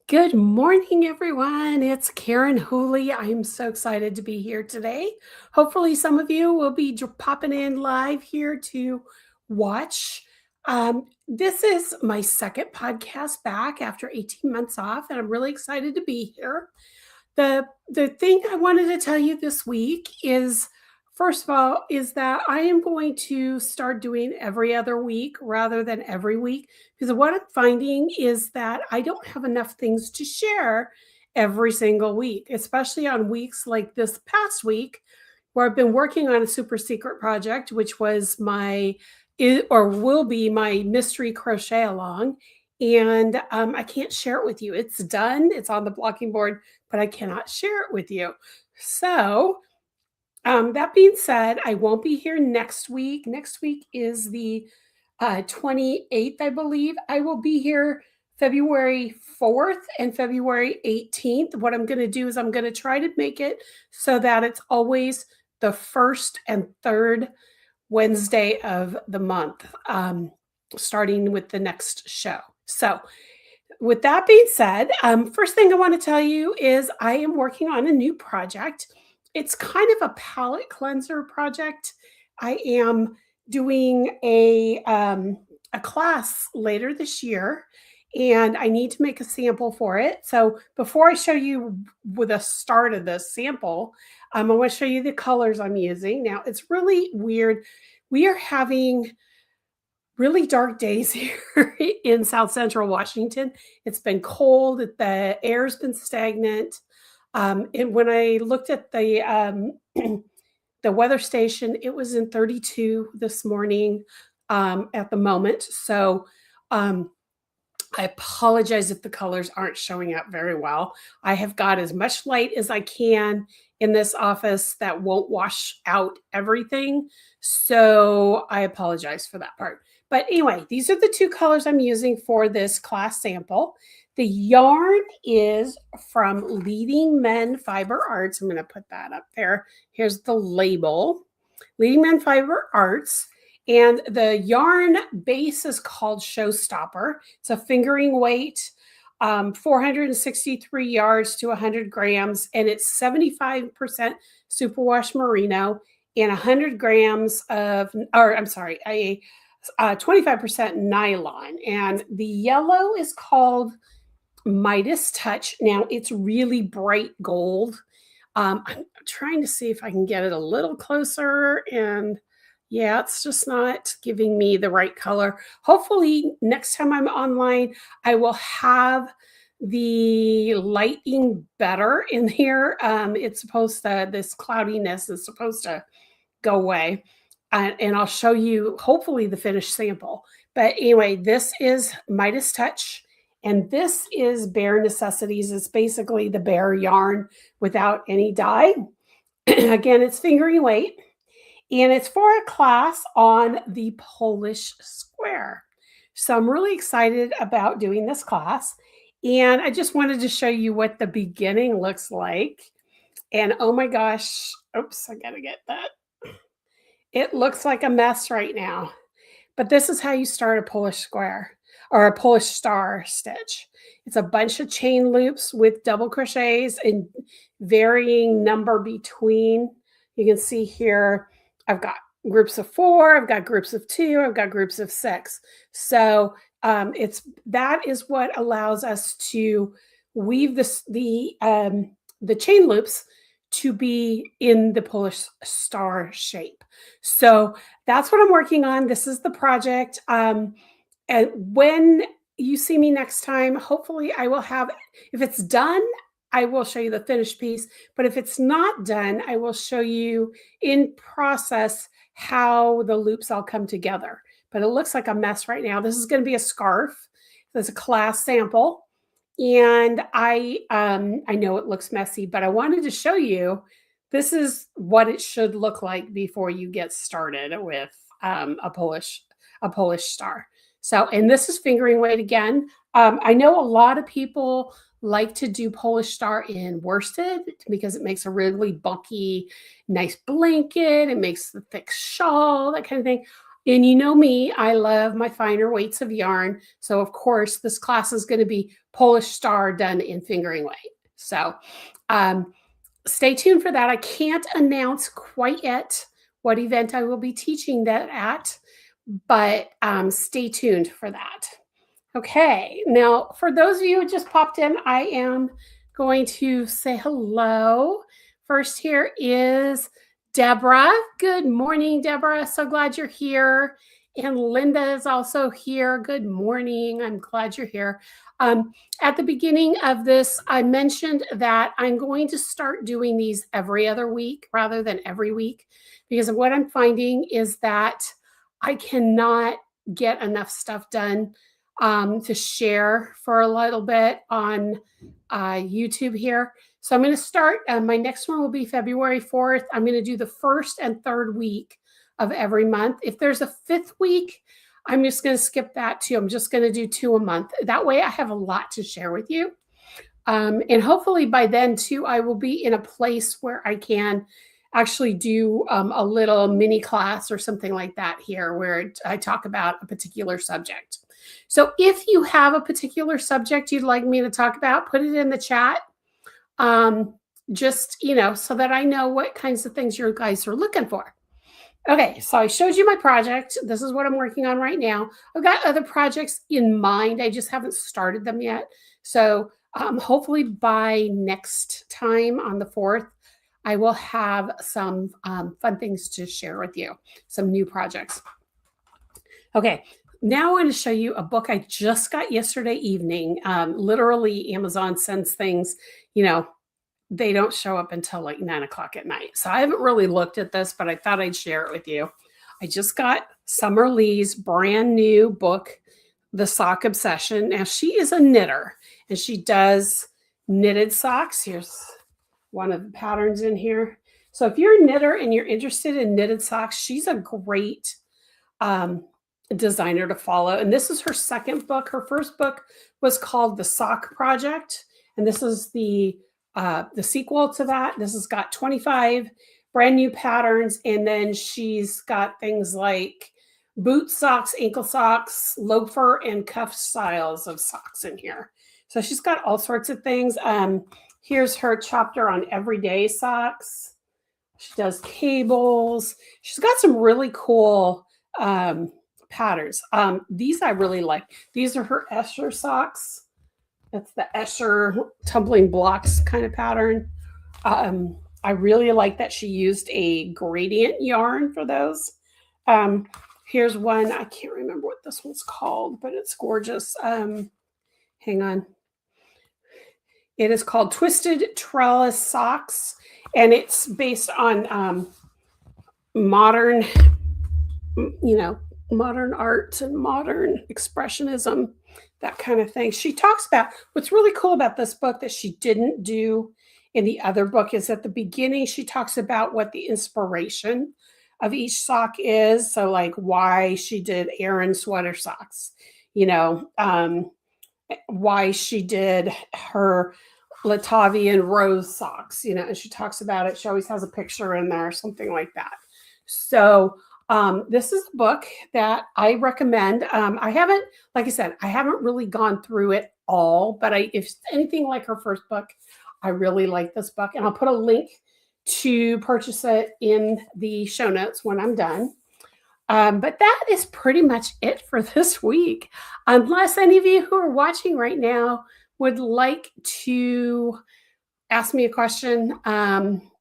Good morning, everyone. It's Karen Whooley. I'm so excited to be here today. Hopefully, some of you will be popping in live here to watch. This is my second podcast back after 18 months off, and I'm really excited to be here. The thing I wanted to tell you this week is first of all is that I am going to start doing every other week rather than every week because what I'm finding is that I don't have enough things to share every single week, especially on weeks like this past week where I've been working on a super secret project, which was or will be my mystery crochet along. And I can't share it with you. It's done, it's on the blocking board, but I cannot share it with you. So, that being said, I won't be here next week. Next week is the 28th, I believe. I will be here February 4th and February 18th. What I'm going to do is I'm going to try to make it so that it's always the first and third Wednesday of the month, starting with the next show. So, with that being said, first thing I want to tell you is I am working on a new project. It's kind of a palette cleanser project. I am doing a class later this year, and I need to make a sample for it. So before I show you with the start of the sample, I want to show you the colors I'm using. Now it's really weird. We are having really dark days here in South Central Washington. It's been cold. The air's been stagnant. And when I looked at the weather station, it was in 32 this morning at the moment. So I apologize if the colors aren't showing up very well. I have got as much light as I can in this office that won't wash out everything. So I apologize for that part. But anyway, these are the two colors I'm using for this class sample. The yarn is from Leading Men Fiber Arts. I'm going to put that up there. Here's the label. Leading Men Fiber Arts. And the yarn base is called Showstopper. It's a fingering weight, 463 yards to 100 grams, and it's 75% superwash merino and 100 grams of, or I'm sorry, 25% nylon. And the yellow is called Midas Touch. Now it's really bright gold. I'm trying to see if I can get it a little closer, and yeah, it's just not giving me the right color. Hopefully next time I'm online, I will have the lighting better in here. This cloudiness is supposed to go away. And I'll show you hopefully the finished sample. But anyway, this is Midas Touch. And this is Bare Necessities. It's basically the bare yarn without any dye. Again, it's fingering weight. And it's for a class on the Polish square. So I'm really excited about doing this class. And I just wanted to show you what the beginning looks like. And oh my gosh, oops, I gotta get that. It looks like a mess right now. But this is how you start a Polish square or a Polish star stitch. It's a bunch of chain loops with double crochets and varying number between. You can see here, I've got groups of 4, I've got groups of 2, I've got groups of 6. So that is what allows us to weave the chain loops to be in the Polish star shape. So that's what I'm working on. This is the project. And when you see me next time, hopefully I will have, if it's done, I will show you the finished piece. But if it's not done, I will show you in process how the loops all come together. But it looks like a mess right now. This is going to be a scarf. There's a class sample. And I know it looks messy, but I wanted to show you this is what it should look like before you get started with a Polish star. So, and this is fingering weight again. I know a lot of people like to do Polish star in worsted because it makes a really bulky, nice blanket. It makes the thick shawl, that kind of thing. And you know me, I love my finer weights of yarn. So, of course, this class is going to be Polish Star done in fingering weight. So, um, stay tuned for that. I can't announce quite yet what event I will be teaching that at, but stay tuned for that. Okay, now for those of you who just popped in, I am going to say hello. First, here is Deborah. Good morning, Deborah. So glad you're here. And Linda is also here. Good morning. I'm glad you're here. At the beginning of this, I mentioned that I'm going to start doing these every other week rather than every week because what I'm finding is that I cannot get enough stuff done to share for a little bit on YouTube here. So I'm going to start. My next one will be February 4th. I'm going to do the first and third week of every month. If there's a fifth week, I'm just going to skip that too. I'm just going to do 2 a month. That way I have a lot to share with you. And hopefully by then too, I will be in a place where I can actually do a little mini class or something like that here where I talk about a particular subject. So if you have a particular subject you'd like me to talk about, put it in the chat. Just, so that I know what kinds of things you guys are looking for. Okay, so I showed you my project. This is what I'm working on right now. I've got other projects in mind. I just haven't started them yet. So hopefully by next time on the 4th, I will have some fun things to share with you, some new projects. Okay, now I want to show you a book I just got yesterday evening. Literally, Amazon sends things, they don't show up until like 9 o'clock at night. So I haven't really looked at this, but I thought I'd share it with you. I just got Summer Lee's brand new book, The Sock Obsession. Now, she is a knitter and she does knitted socks. Here's one of the patterns in here. So if you're a knitter and you're interested in knitted socks, she's a great designer to follow. And this is her second book. Her first book was called The Sock Project. And this is the sequel to that. This has got 25 brand new patterns. And then she's got things like boot socks, ankle socks, loafer, and cuff styles of socks in here. So she's got all sorts of things. Here's her chapter on everyday socks. She does cables. She's got some really cool patterns. These I really like. These are her Escher socks. That's the Escher tumbling blocks kind of pattern. I really like that she used a gradient yarn for those. Here's one. I can't remember what this one's called, but it's gorgeous. Hang on. It is called Twisted Trellis Socks, and it's based on modern, modern art and modern expressionism, that kind of thing. She talks about what's really cool about this book that she didn't do in the other book is at the beginning, she talks about what the inspiration of each sock is. So like why she did Aran sweater socks, why she did her Latavian rose socks, and she talks about it. She always has a picture in there, something like that. So this is a book that I recommend. I haven't, like I said, I haven't really gone through it all, but if it's anything like her first book, I really like this book. And I'll put a link to purchase it in the show notes when I'm done. But that is pretty much it for this week. Unless any of you who are watching right now would like to ask me a question,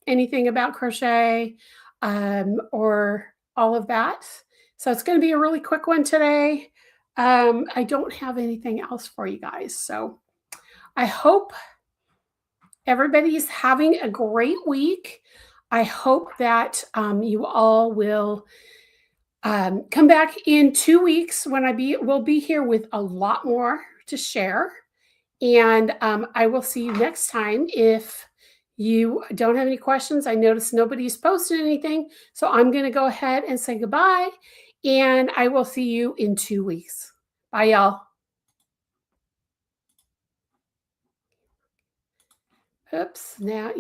anything about crochet, or all of that. So it's going to be a really quick one today. I don't have anything else for you guys. So I hope everybody's having a great week. I hope that you all will come back in 2 weeks when we'll be here with a lot more to share. And I will see you next time. If you don't have any questions, I noticed nobody's posted anything. So I'm going to go ahead and say goodbye. And I will see you in 2 weeks. Bye, y'all. Oops. Now,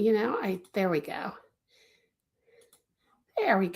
there we go. There we go.